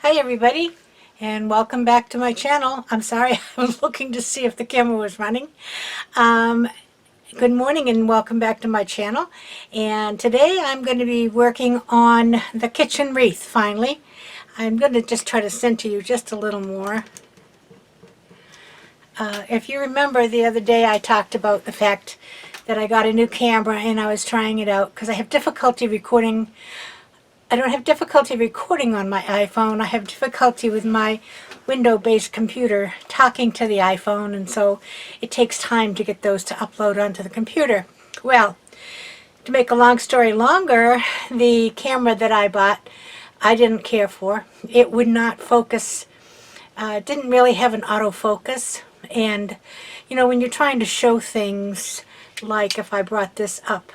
Hi everybody, and welcome back to my channel. I'm sorry, I was looking to see if the camera was running. Um, Good morning and welcome back to my channel. And today I'm going to be working on the kitchen wreath finally. I'm going to just try to center you just a little more. If you remember the other day I talked about the fact that I got a new camera and I was trying it out because I have difficulty recording. I don't have difficulty recording on my iPhone. I have difficulty with my window-based computer talking to the iPhone, and so it takes time to get those to upload onto the computer. Well, to make a long story longer, the camera that I bought, I didn't care for. It would not focus, didn't really have an autofocus, and you know, when you're trying to show things, like if I brought this up,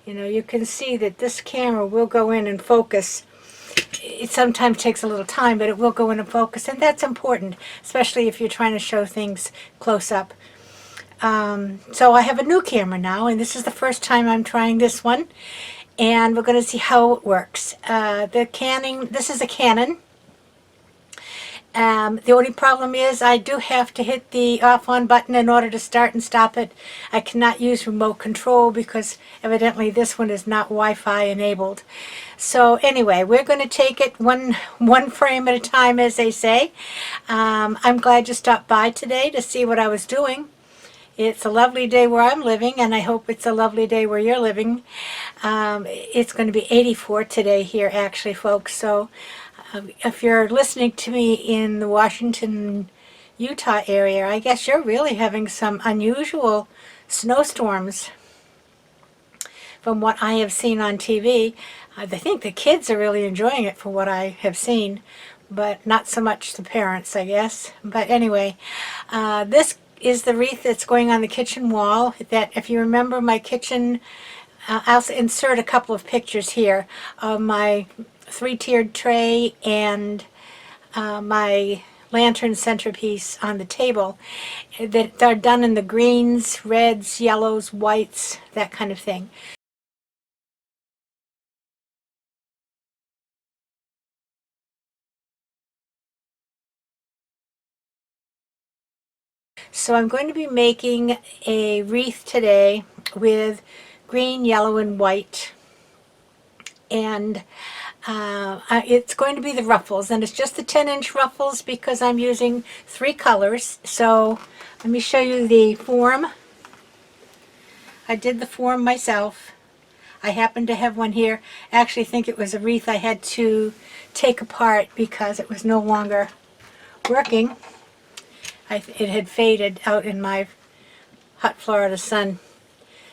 you know, you can see that this camera will go in and focus. It sometimes takes a little time, but it will go in and focus, and that's important, especially if you're trying to show things close up. So I have a new camera now, and this is the first time I'm trying this one, and we're going to see how it works. This is a Canon. The only problem is I do have to hit the off-on button in order to start and stop it. I cannot use remote control because evidently this one is not Wi-Fi enabled. So anyway, we're going to take it one frame at a time, as they say. I'm glad you stopped by today to see what I was doing. It's a lovely day where I'm living, and I hope it's a lovely day where you're living. It's going to be 84 today here, actually, folks. So if you're listening to me in the Washington, Utah area, I guess you're really having some unusual snowstorms from what I have seen on TV. I think the kids are really enjoying it from what I have seen, but not so much the parents, I guess. But anyway, this is the wreath that's going on the kitchen wall. That, if you remember my kitchen, I'll insert a couple of pictures here of my three-tiered tray and my lantern centerpiece on the table that are done in the greens, reds, yellows, whites, that kind of thing. So I'm going to be making a wreath today with green, yellow, and white, and it's going to be the Ruffles, and it's just the 10-inch Ruffles because I'm using 3 colors. So let me show you the form. I did the form myself. I happen to have one here. I actually think it was a wreath I had to take apart because it was no longer working. It had faded out in my hot Florida sun.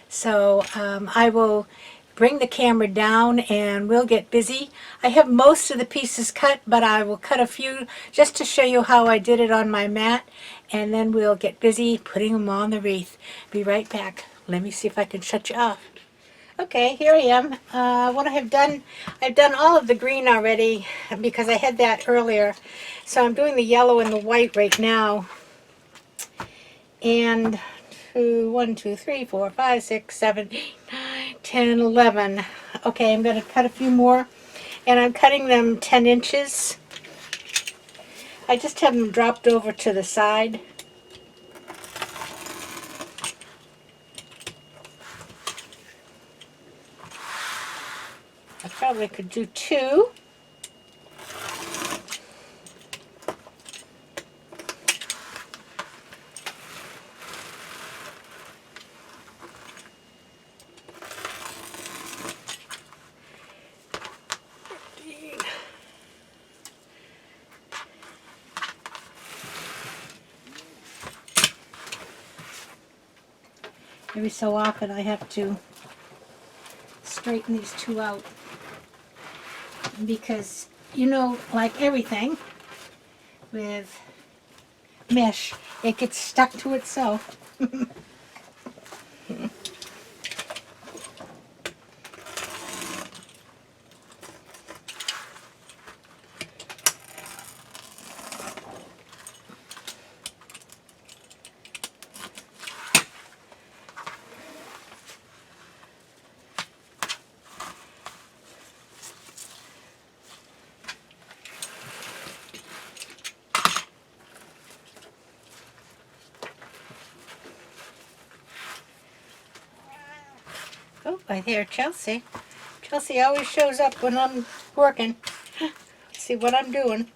So I will bring the camera down and we'll get busy. I have most of the pieces cut, but I will cut a few just to show you how I did it on my mat, and then we'll get busy putting them on the wreath. Be right back. Let me see if I can shut you off. Okay, here I am. What I have done, I've done all of the green already because I had that earlier. So I'm doing the yellow and the white right now. And 1, 2, 3, 4, 5, 6, 7, 8, 9, 10, 11. Okay, I'm going to cut a few more, and I'm cutting them 10 inches. I just have them dropped over to the side. I probably could do 2. Every so often I have to straighten these 2 out because, you know, like everything with mesh, it gets stuck to itself. I hear Chelsea. Chelsea always shows up when I'm working. See what I'm doing.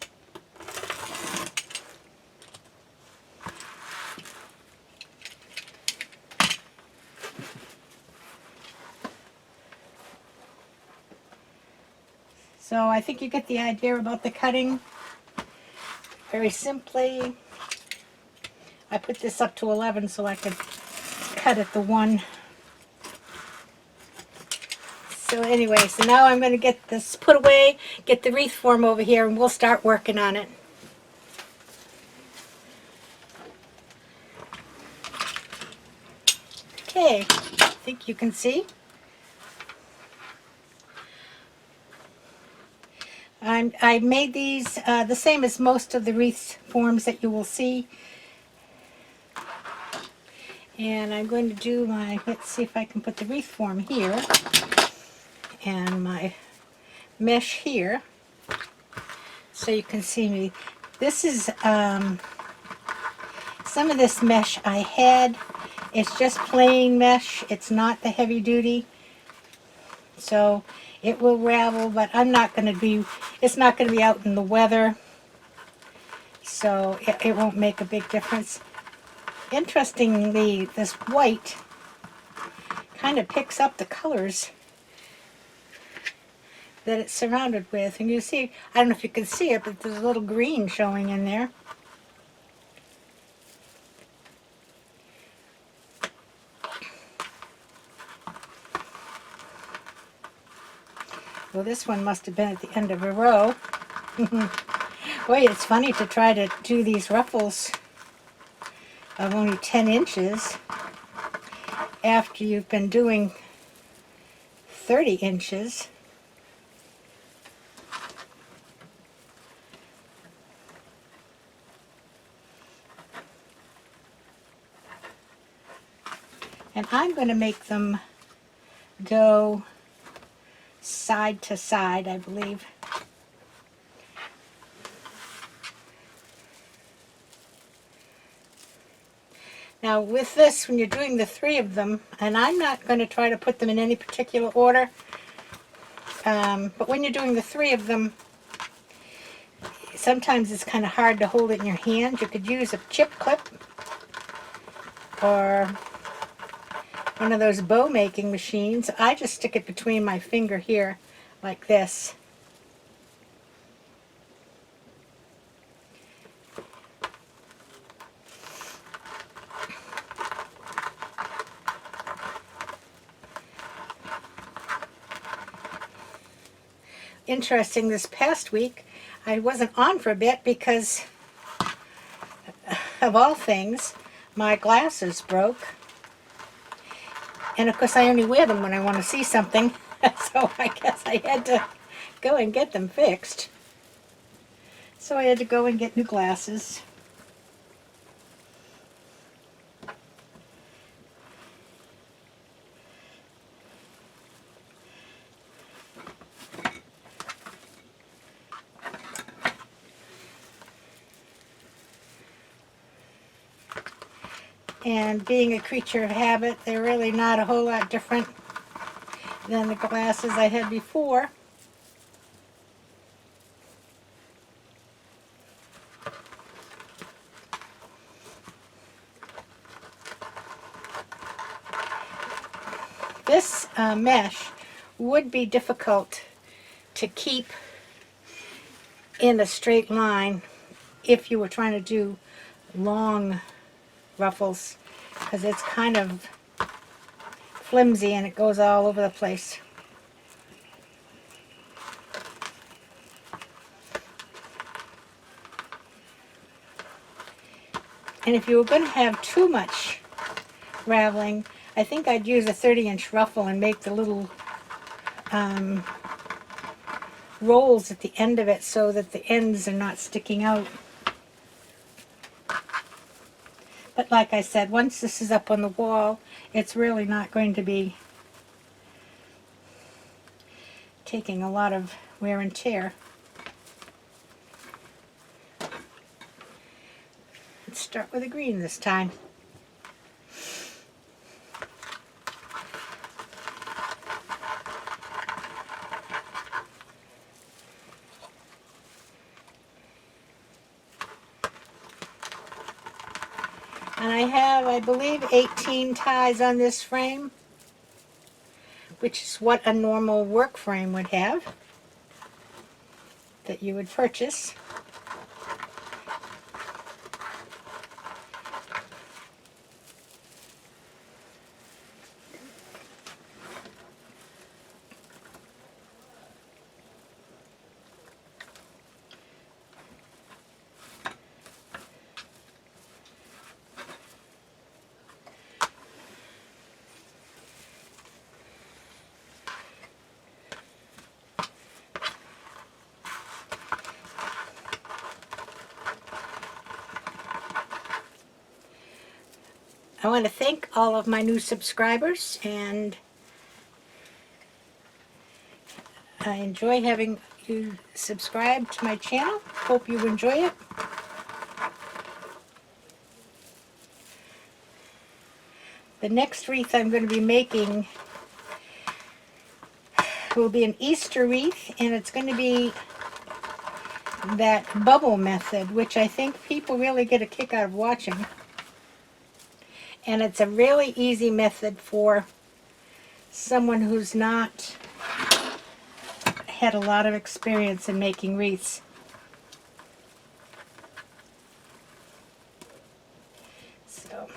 So I think you get the idea about the cutting. Very simply, I put this up to 11 so I could cut at the 1. So anyway, so now I'm going to get this put away, get the wreath form over here, and we'll start working on it. Okay, I think you can see. I made these the same as most of the wreath forms that you will see. And I'm going to do my, let's see if I can put the wreath form here and my mesh here so you can see me. This is some of this mesh I had. It's just plain mesh. It's not the heavy duty. So it will ravel, but I'm not going to be, it's not going to be out in the weather. So it won't make a big difference. Interestingly, this white kind of picks up the colors that it's surrounded with. And you see, I don't know if you can see it, but there's a little green showing in there. Well, this one must have been at the end of a row. Boy, it's funny to try to do these ruffles of only 10 inches after you've been doing 30 inches. And I'm going to make them go side to side, I believe. Now with this, when you're doing the 3 of them, and I'm not going to try to put them in any particular order, but when you're doing the 3 of them, sometimes it's kind of hard to hold it in your hand. You could use a chip clip or one of those bow making machines. I just stick it between my finger here like this. Interesting, this past week I wasn't on for a bit because of all things my glasses broke. And of course I only wear them when I want to see something, so I guess I had to go and get them fixed. So I had to go and get new glasses. And being a creature of habit, they're really not a whole lot different than the glasses I had before. This mesh would be difficult to keep in a straight line if you were trying to do long ruffles, because it's kind of flimsy and it goes all over the place. And if you were going to have too much raveling, I think I'd use a 30-inch ruffle and make the little rolls at the end of it so that the ends are not sticking out. But like I said, once this is up on the wall, it's really not going to be taking a lot of wear and tear. Let's start with a green this time. And I have, I believe, 18 ties on this frame, which is what a normal work frame would have that you would purchase. I want to thank all of my new subscribers, and I enjoy having you subscribe to my channel. Hope you enjoy it. The next wreath I'm going to be making will be an Easter wreath, and it's going to be that bubble method, which I think people really get a kick out of watching. And it's a really easy method for someone who's not had a lot of experience in making wreaths. So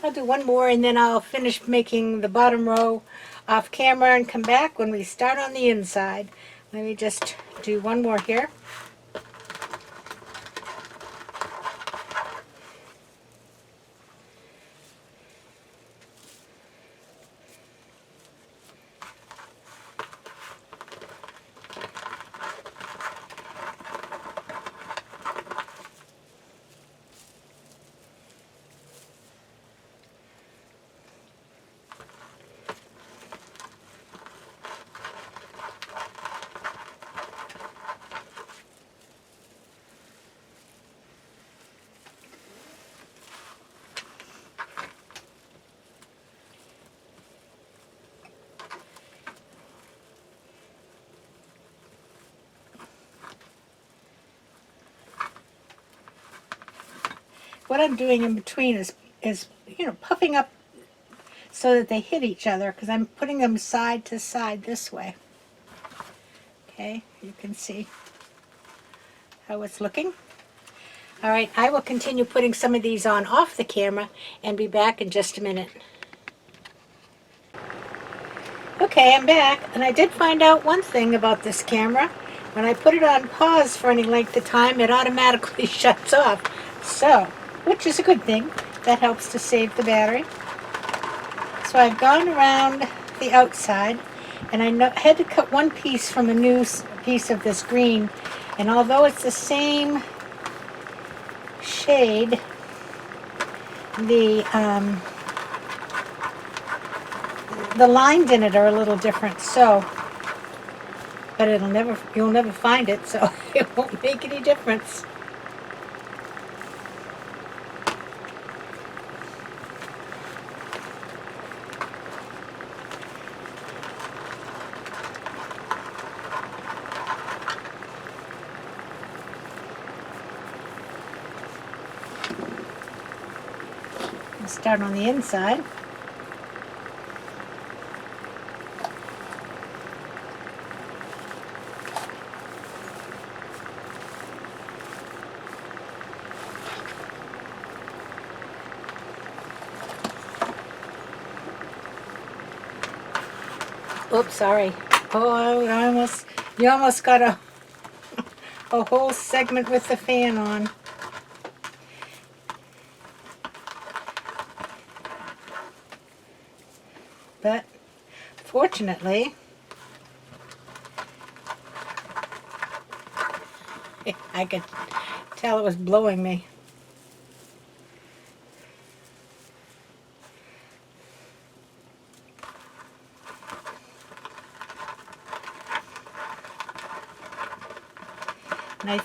I'll do one more, and then I'll finish making the bottom row off camera and come back when we start on the inside. Let me just do one more here. What I'm doing in between is puffing up so that they hit each other, because I'm putting them side to side this way. Okay, you can see how it's looking. All right, I will continue putting some of these on off the camera and be back in just a minute. Okay, I'm back, and I did find out one thing about this camera. When I put it on pause for any length of time, it automatically shuts off. So, which is a good thing. That helps to save the battery. So I've gone around the outside, and I had to cut one piece from a new piece of this green, and although it's the same shade, the lines in it are a little different, so, but you'll never find it, so it won't make any difference. I'll start on the inside. Oops, sorry. Oh, you almost got a whole segment with the fan on. But fortunately, I could tell it was blowing me. And I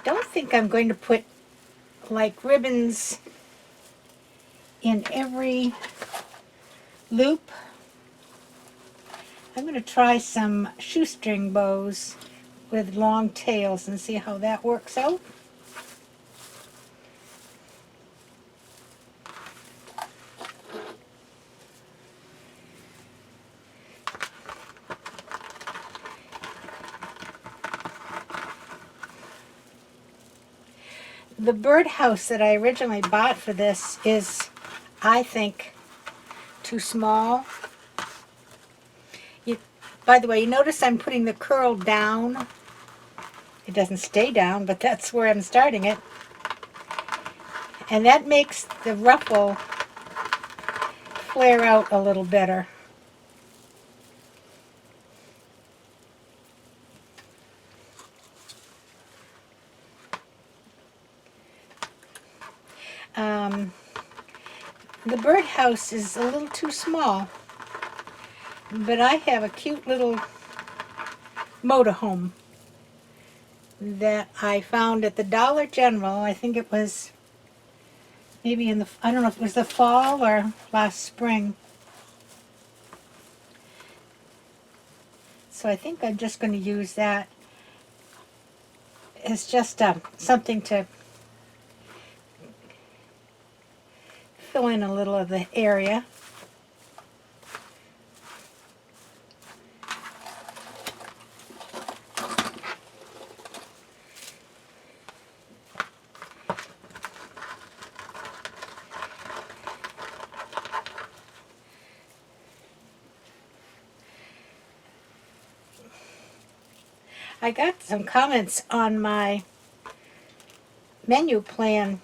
don't think I'm going to put like ribbons in every loop. I'm going to try some shoestring bows with long tails and see how that works out. The birdhouse that I originally bought for this is, I think, too small. By the way, you notice I'm putting the curl down. It doesn't stay down, but that's where I'm starting it. And that makes the ruffle flare out a little better. The birdhouse is a little too small, but I have a cute little motorhome that I found at the Dollar General. I think it was maybe in the, I don't know if it was the fall or last spring. So I think I'm just going to use that as just something to fill in a little of the area. I got some comments on my menu plan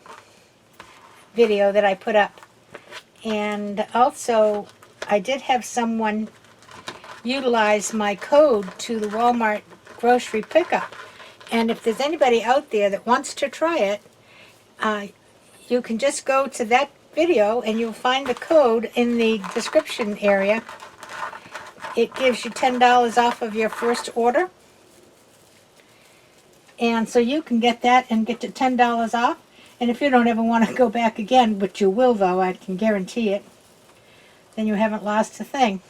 video that I put up, and also I did have someone utilize my code to the Walmart grocery pickup, and if there's anybody out there that wants to try it, you can just go to that video and you'll find the code in the description area. It gives you $10 off of your first order. And so you can get that and get the $10 off. And if you don't ever want to go back again, which you will though, I can guarantee it, then you haven't lost a thing.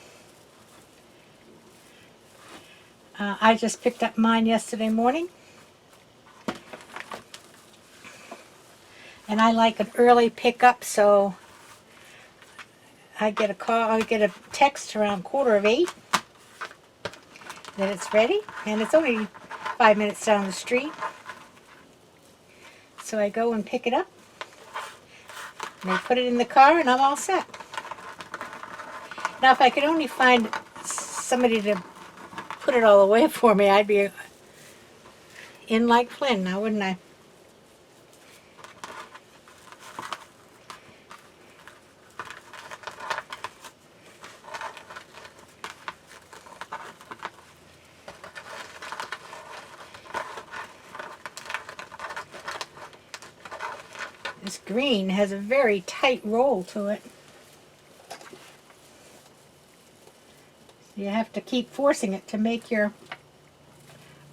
I just picked up mine yesterday morning. And I like an early pickup, so I get a text around 7:45 that it's ready. And it's only 5 minutes down the street. So I go and pick it up, and I put it in the car, and I'm all set. Now, if I could only find somebody to put it all away for me, I'd be in like Flynn now, wouldn't I? This green has a very tight roll to it. You have to keep forcing it to make your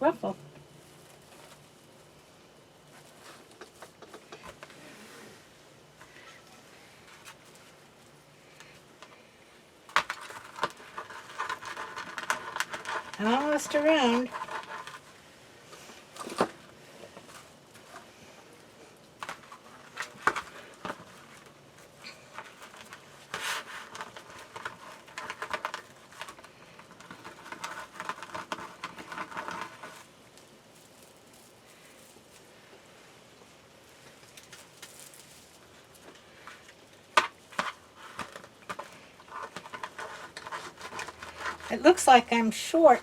ruffle. Almost around. It looks like I'm short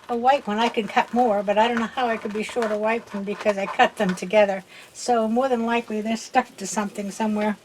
a white one. I could cut more, but I don't know how I could be short a white one because I cut them together. So more than likely they're stuck to something somewhere.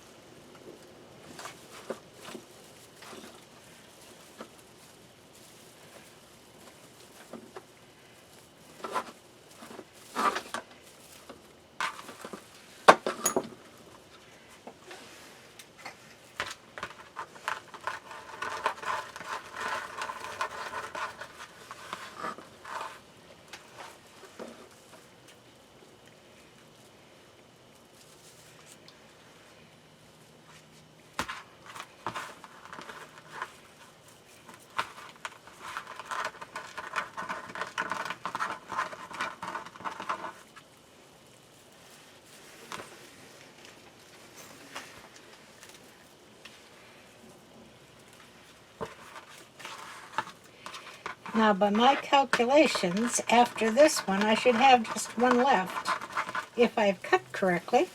Now, by my calculations, after this one, I should have just one left, if I've cut correctly.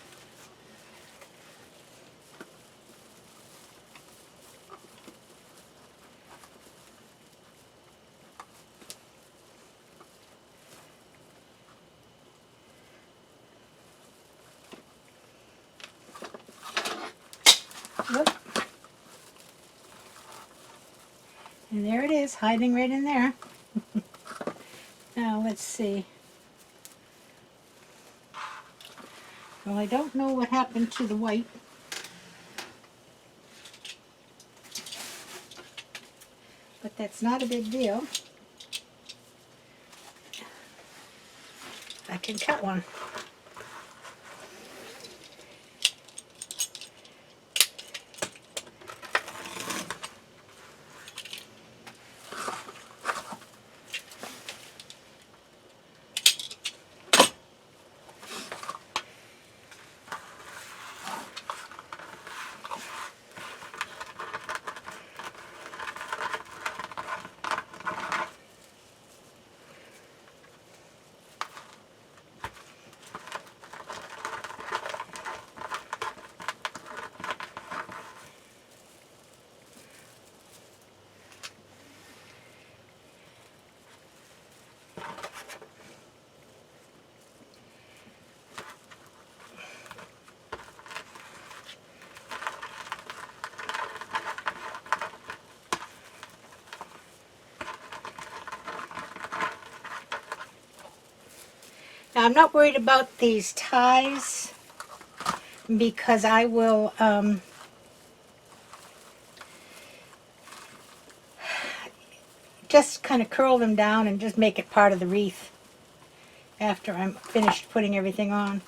Whoop. And there it is, hiding right in there. Now, let's see. Well, I don't know what happened to the white. But that's not a big deal. I can cut one. Now, I'm not worried about these ties because I will just kind of curl them down and just make it part of the wreath after I'm finished putting everything on.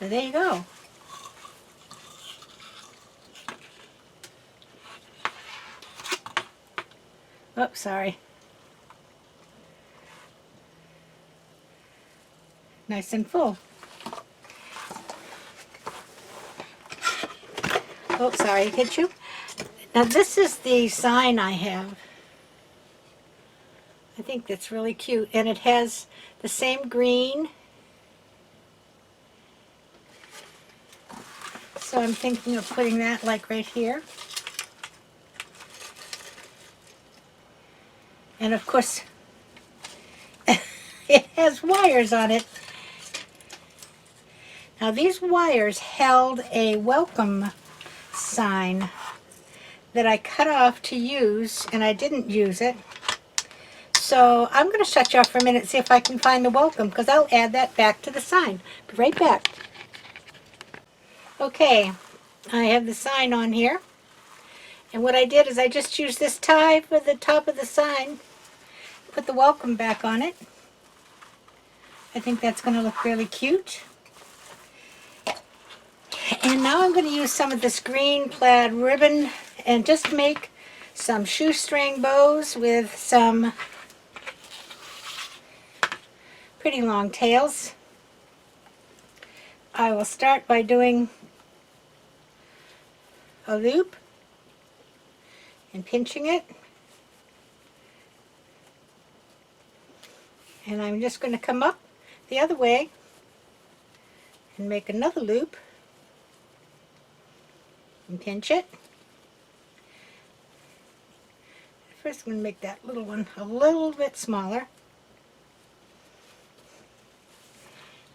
So there you go. Oops, sorry. Nice and full. Oh, sorry, hit you. Now this is the sign I have. I think that's really cute, and it has the same green. So I'm thinking of putting that like right here. And of course, it has wires on it. Now these wires held a welcome sign that I cut off to use, and I didn't use it. So I'm going to shut you off for a minute and see if I can find the welcome, because I'll add that back to the sign. Be right back. Okay, I have the sign on here. And what I did is I just used this tie for the top of the sign, put the welcome back on it. I think that's going to look really cute. And now I'm going to use some of this green plaid ribbon and just make some shoestring bows with some pretty long tails. I will start by doing a loop and pinching it. And I'm just going to come up the other way and make another loop and pinch it. First I'm going to make that little one a little bit smaller.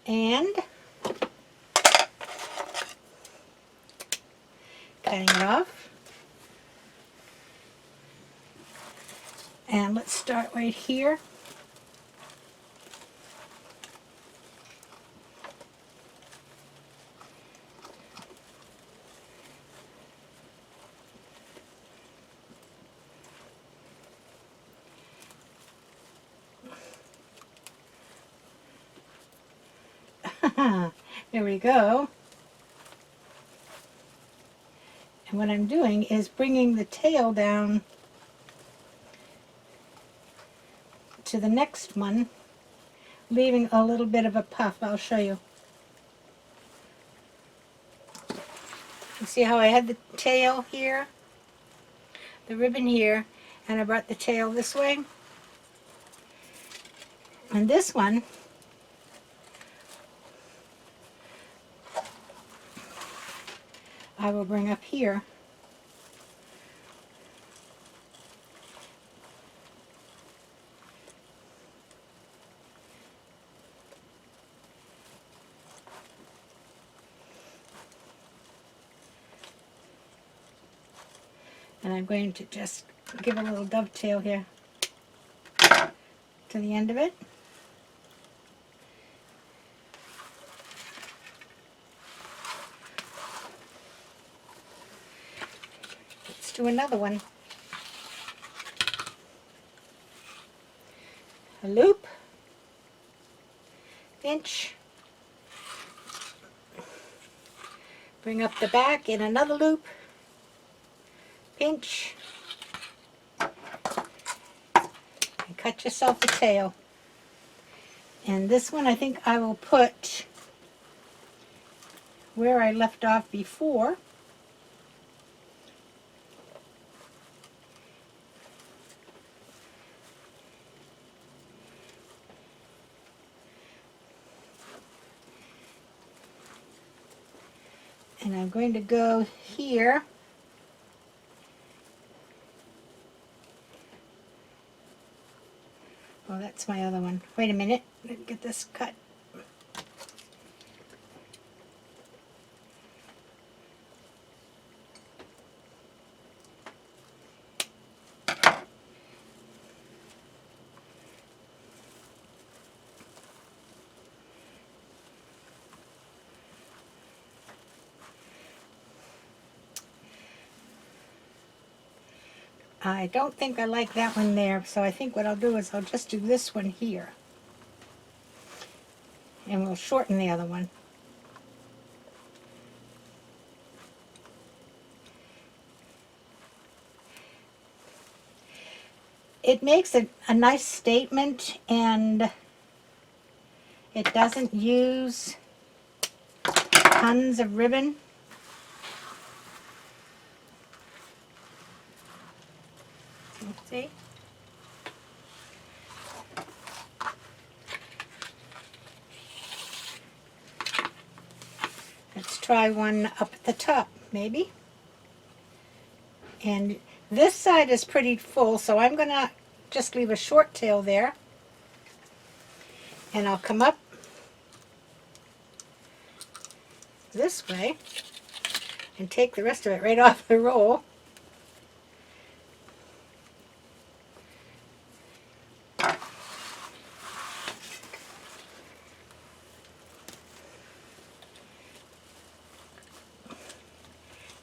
And cutting it off. And let's start right here. There we go. And what I'm doing is bringing the tail down to the next one, leaving a little bit of a puff. I'll show you. You see how I had the tail here, the ribbon here, And I brought the tail this way. And this one, I will bring up here. And I'm going to just give a little dovetail here to the end of it. Let's do another one. A loop, pinch, bring up the back in another loop, pinch, and cut yourself a tail. And this one I think I will put where I left off before. And I'm going to go here. Oh, that's my other one. Wait a minute. Let me get this cut. I don't think I like that one there, so I think what I'll do is I'll just do this one here. And we'll shorten the other one. It makes a nice statement, and it doesn't use tons of ribbon. See? Let's try one up at the top, maybe. And this side is pretty full, so I'm going to just leave a short tail there. And I'll come up this way and take the rest of it right off the roll.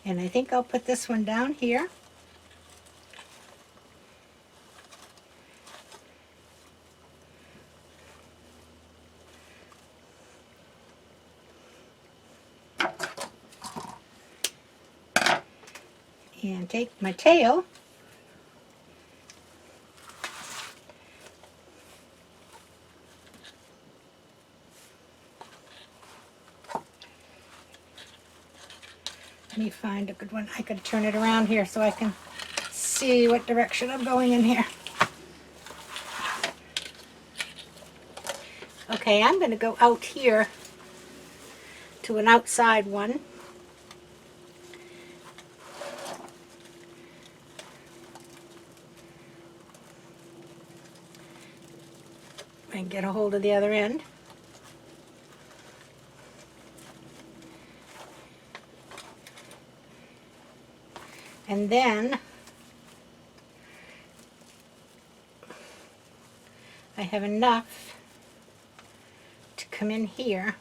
And I think I'll put this one down here. And take my tail. Let me find a good one. I could turn it around here so I can see what direction I'm going in here. Okay, I'm going to go out here to an outside one. And get a hold of the other end. And then I have enough to come in here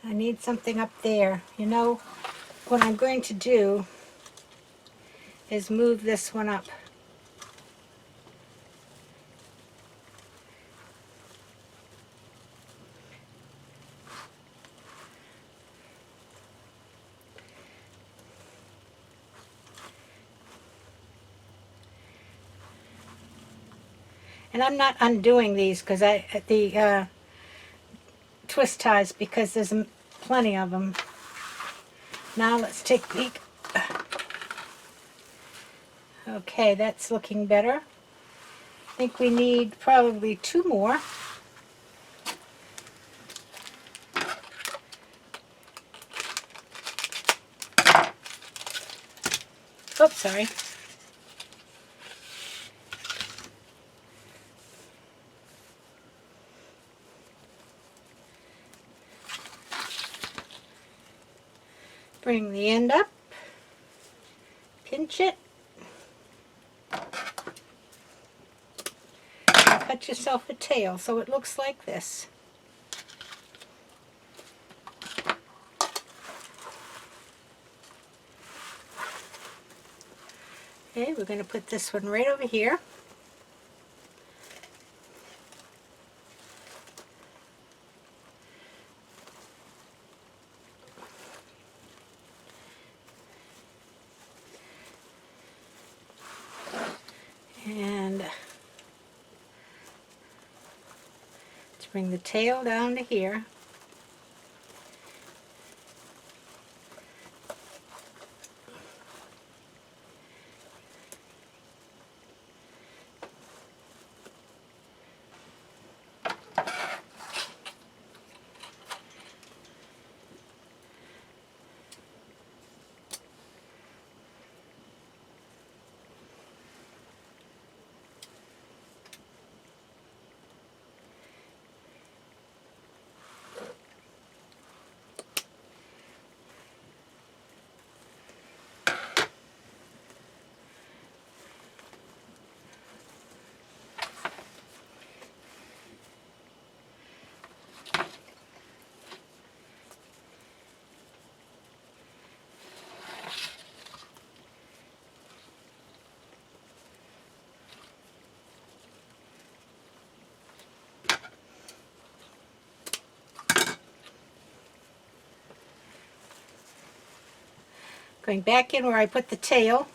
I need something up there. You know, what I'm going to do is move this one up. And I'm not undoing these because the twist ties, because there's plenty of them. Now let's take a peek. Okay, that's looking better. I think we need probably 2 more. Oops, sorry. Bring the end up, pinch it, and cut yourself a tail so it looks like this. Okay, we're going to put this one right over here. And let's bring the tail down to here. Going back in where I put the tail.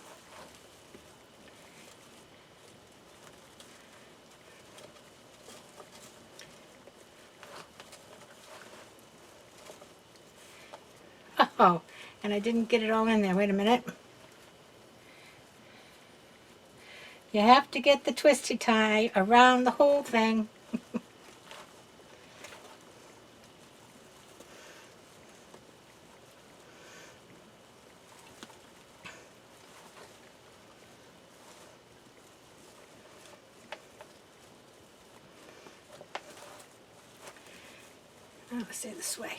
Oh, and I didn't get it all in there. Wait a minute. You have to get the twisty tie around the whole thing. Oh, let's say this way.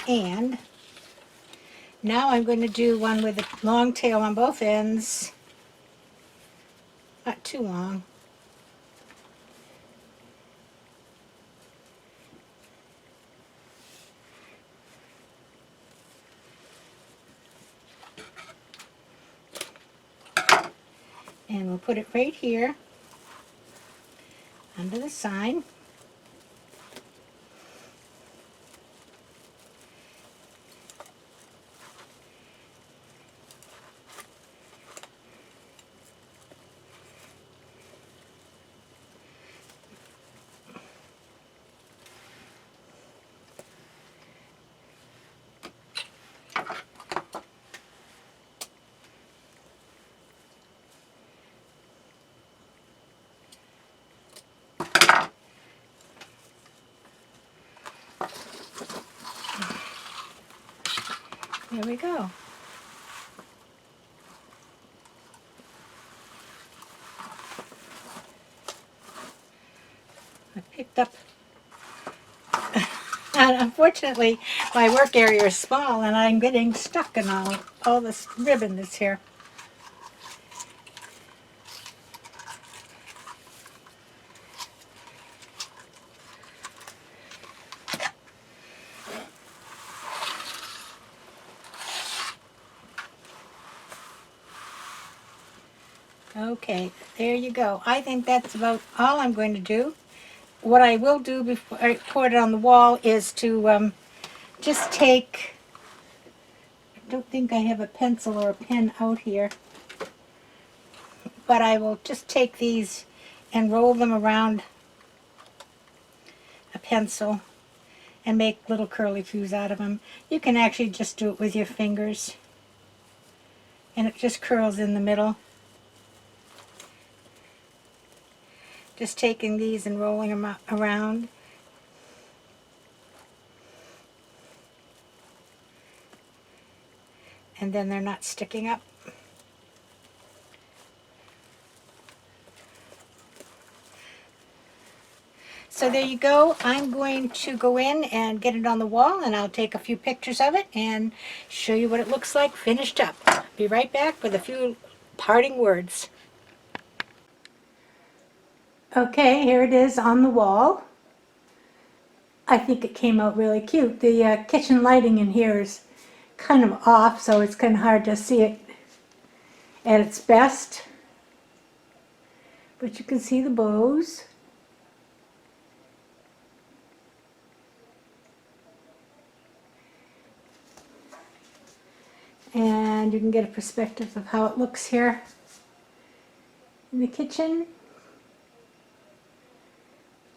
And now I'm going to do one with a long tail on both ends. Not too long. And we'll put it right here under the sign. There we go. I picked up, and unfortunately my work area is small and I'm getting stuck in all this ribbon that's here. Okay, there you go. I think that's about all I'm going to do. What I will do before I pour it on the wall is to just take, I don't think I have a pencil or a pen out here, but I will just take these and roll them around a pencil and make little curly cues out of them. You can actually just do it with your fingers, and it just curls in the middle. Just taking these and rolling them around. And then they're not sticking up. So there you go. I'm going to go in and get it on the wall, and I'll take a few pictures of it and show you what it looks like finished up. Be right back with a few parting words. Okay, here it is on the wall. I think it came out really cute. The kitchen lighting in here is kind of off, so it's kind of hard to see it at its best. But you can see the bows. And you can get a perspective of how it looks here in the kitchen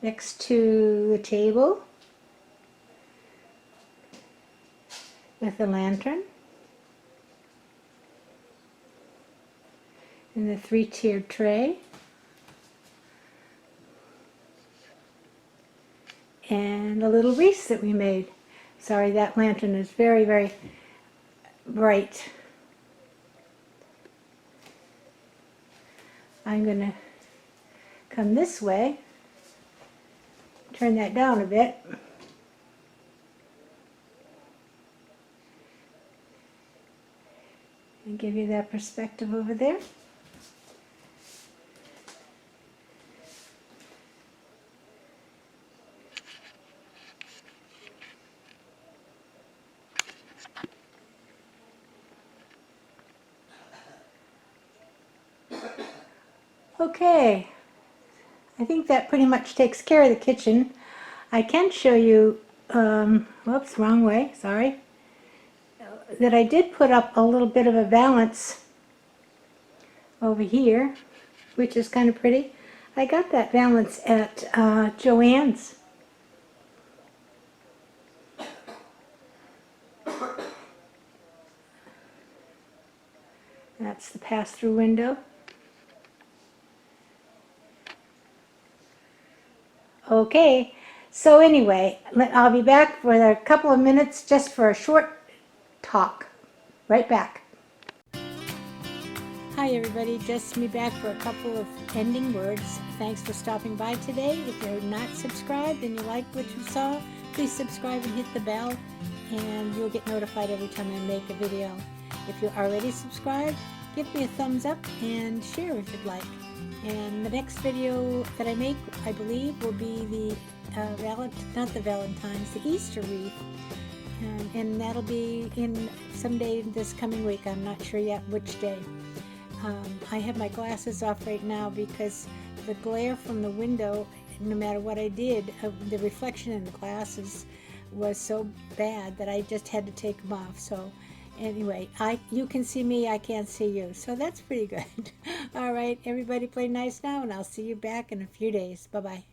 next to the table with the lantern and the three-tiered tray and a little wreath that we made. Sorry, that lantern is very, very bright. I'm going to come this way, turn that down a bit, and give you that perspective over there. Okay, I think that pretty much takes care of the kitchen. I can show you, whoops, wrong way, sorry, that I did put up a little bit of a valance over here, which is kind of pretty. I got that valance at JoAnns. That's the pass-through window. Okay, so anyway, I'll be back for a couple of minutes just for a short talk. Right back. Hi everybody, just me back for a couple of ending words. Thanks for stopping by today. If you're not subscribed and you like what you saw, please subscribe and hit the bell, and you'll get notified every time I make a video. If you're already subscribed, give me a thumbs up and share if you'd like. And the next video that I make, I believe, will be the the Easter wreath. And that'll be in someday this coming week. I'm not sure yet which day. I have my glasses off right now because the glare from the window, no matter what I did, the reflection in the glasses was so bad that I just had to take them off. So anyway, you can see me, I can't see you. So that's pretty good. All right, everybody play nice now, and I'll see you back in a few days. Bye-bye.